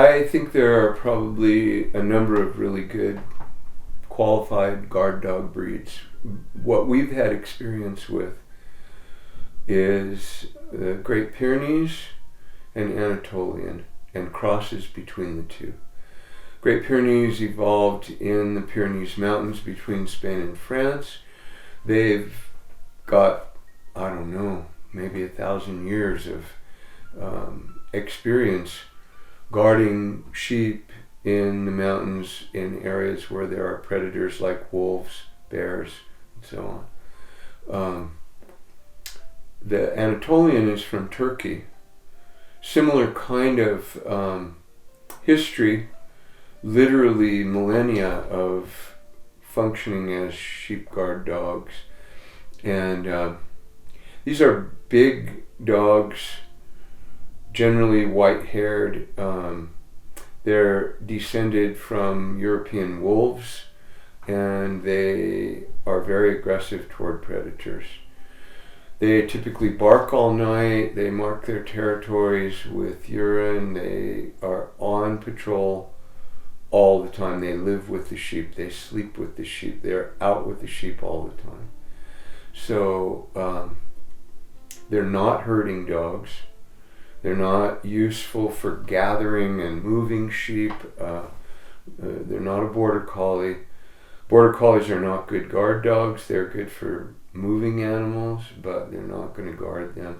I think there are probably a number of really good qualified guard dog breeds. What we've had experience with is the Great Pyrenees and Anatolian, and crosses between the two. Great Pyrenees evolved in the Pyrenees Mountains between Spain and France. They've got, I don't know, maybe 1,000 years of experience guarding sheep in the mountains in areas where there are predators like wolves, bears, and so on. The Anatolian is from Turkey. Similar kind of history, literally millennia of functioning as sheep guard dogs. And these are big dogs, generally white-haired. They're descended from European wolves, and they are very aggressive toward predators. They typically bark all night. They mark their territories with urine. They are on patrol all the time. They live with the sheep. They sleep with the sheep. They're out with the sheep all the time. So they're not herding dogs. They're not useful for gathering and moving sheep. They're not a border collie. Border collies are not good guard dogs. They're good for moving animals, but they're not going to guard them.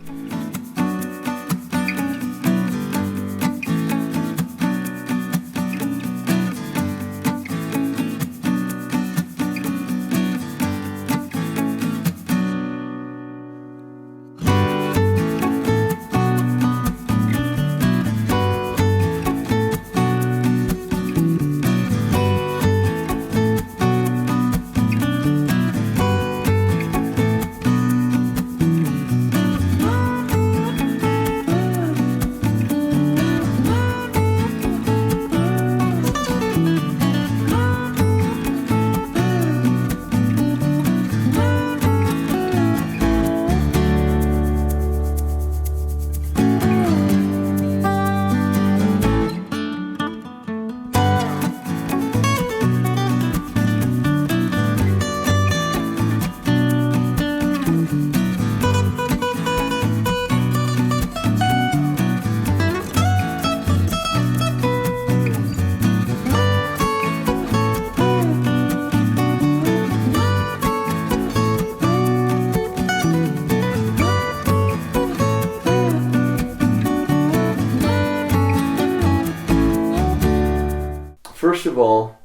First of all,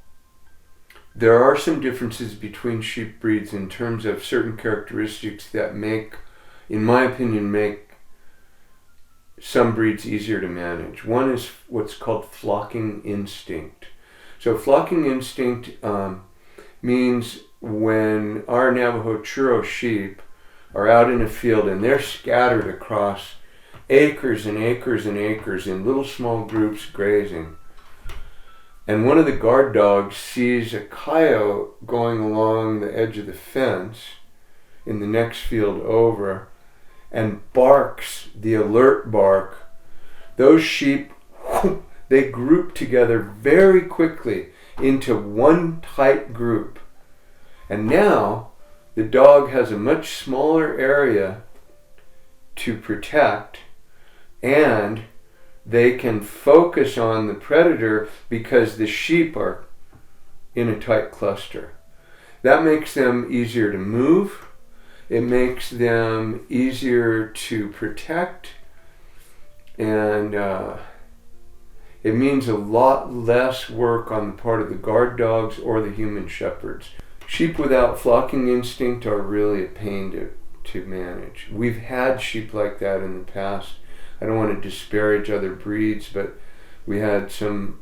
there are some differences between sheep breeds in terms of certain characteristics that in my opinion, make some breeds easier to manage. One is what's called flocking instinct. So flocking instinct means when our Navajo Churro sheep are out in a field and they're scattered across acres and acres and acres in little small groups grazing, and one of the guard dogs sees a coyote going along the edge of the fence in the next field over and barks the alert bark, those sheep, they group together very quickly into one tight group. And now the dog has a much smaller area to protect, and they can focus on the predator because the sheep are in a tight cluster. That makes them easier to move. It makes them easier to protect. And it means a lot less work on the part of the guard dogs or the human shepherds. Sheep without flocking instinct are really a pain to manage. We've had sheep like that in the past. I don't want to disparage other breeds, but we had some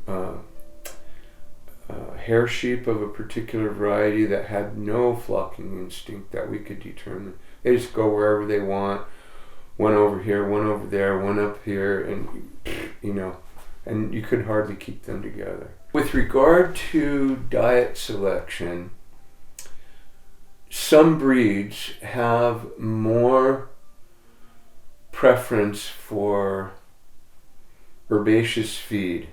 hair sheep of a particular variety that had no flocking instinct that we could determine. They just go wherever they want, one over here, one over there, one up here, and and you could hardly keep them together. With regard to diet selection, some breeds have more preference for herbaceous feed.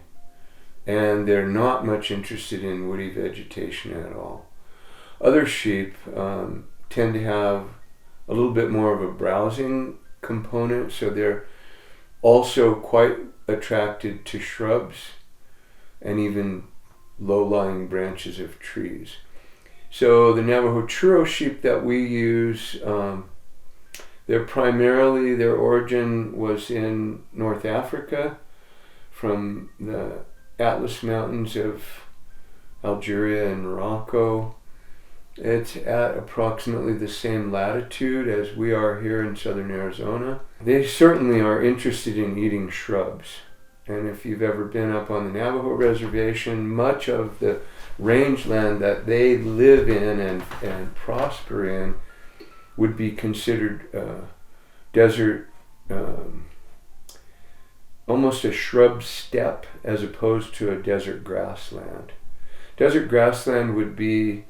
and they're not much interested in woody vegetation at all. Other sheep tend to have a little bit more of a browsing component, so they're also quite attracted to shrubs and even low-lying branches of trees. So the Navajo Churro sheep that we use, their origin was in North Africa, from the Atlas Mountains of Algeria and Morocco. It's at approximately the same latitude as we are here in southern Arizona. They certainly are interested in eating shrubs. And if you've ever been up on the Navajo reservation, much of the rangeland that they live in and prosper in would be considered desert, almost a shrub steppe as opposed to a desert grassland. Desert grassland would be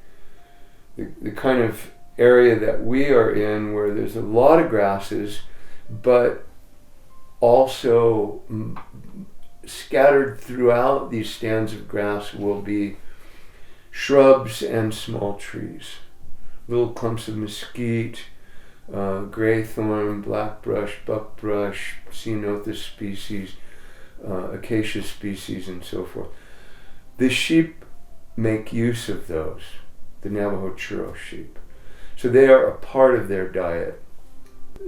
the kind of area that we are in, where there's a lot of grasses, but also scattered throughout these stands of grass will be shrubs and small trees. Little clumps of mesquite, graythorn, blackbrush, buckbrush, ceanothus species, acacia species, and so forth. The sheep make use of those, the Navajo Churro sheep. So they are a part of their diet.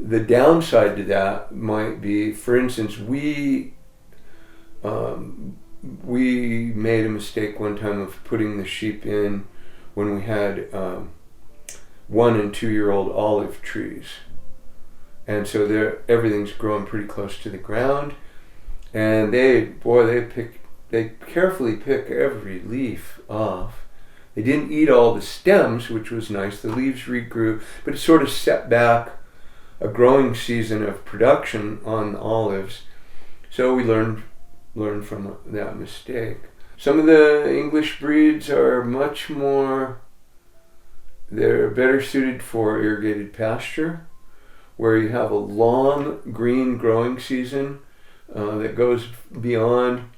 The downside to that might be, for instance, we made a mistake one time of putting the sheep in when we had 1 and 2 year old olive trees. And so everything's growing pretty close to the ground. And they carefully pick every leaf off. They didn't eat all the stems, which was nice. The leaves regrew, but it sort of set back a growing season of production on olives. So we learned from that mistake. Some of the English breeds are they're better suited for irrigated pasture, where you have a long green growing season that goes beyond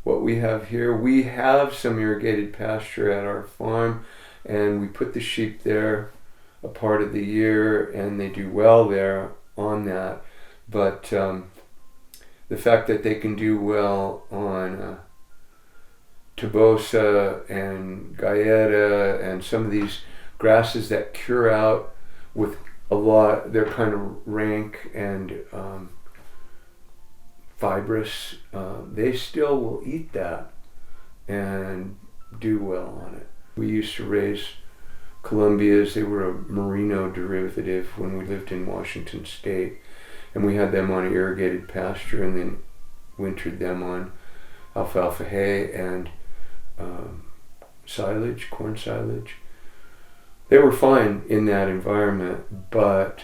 what we have here. We have some irrigated pasture at our farm, and we put the sheep there a part of the year, and they do well there on that. But the fact that they can do well on Tobosa and Galleta and some of these grasses that cure out with a lot, they're kind of rank and fibrous, they still will eat that and do well on it. We used to raise Columbias. They were a merino derivative when we lived in Washington State, and we had them on irrigated pasture and then wintered them on alfalfa hay and silage, corn silage. They were fine in that environment, but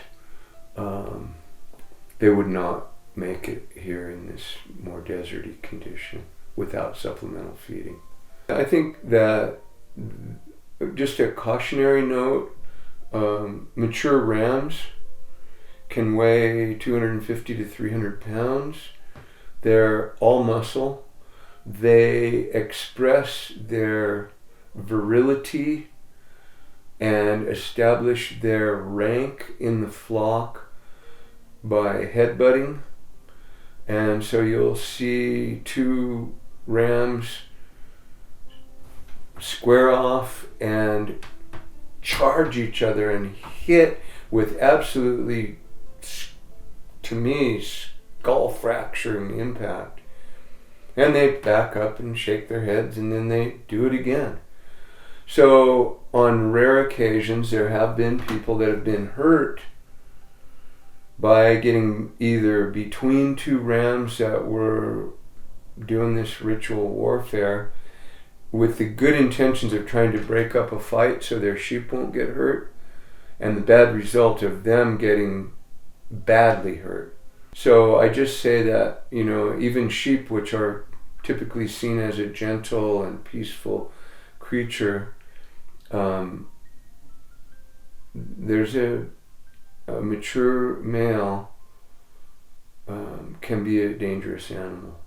they would not make it here in this more deserty condition without supplemental feeding. I think that, just a cautionary note, mature rams can weigh 250 to 300 pounds. They're all muscle. They express their virility and establish their rank in the flock by headbutting. And so you'll see 2 rams square off and charge each other and hit with absolutely, to me, skull fracturing impact. And they back up and shake their heads, and then they do it again. So on rare occasions, there have been people that have been hurt by getting either between 2 rams that were doing this ritual warfare with the good intentions of trying to break up a fight so their sheep won't get hurt, and the bad result of them getting badly hurt. So I just say that, even sheep, which are typically seen as a gentle and peaceful creature, there's a mature male can be a dangerous animal.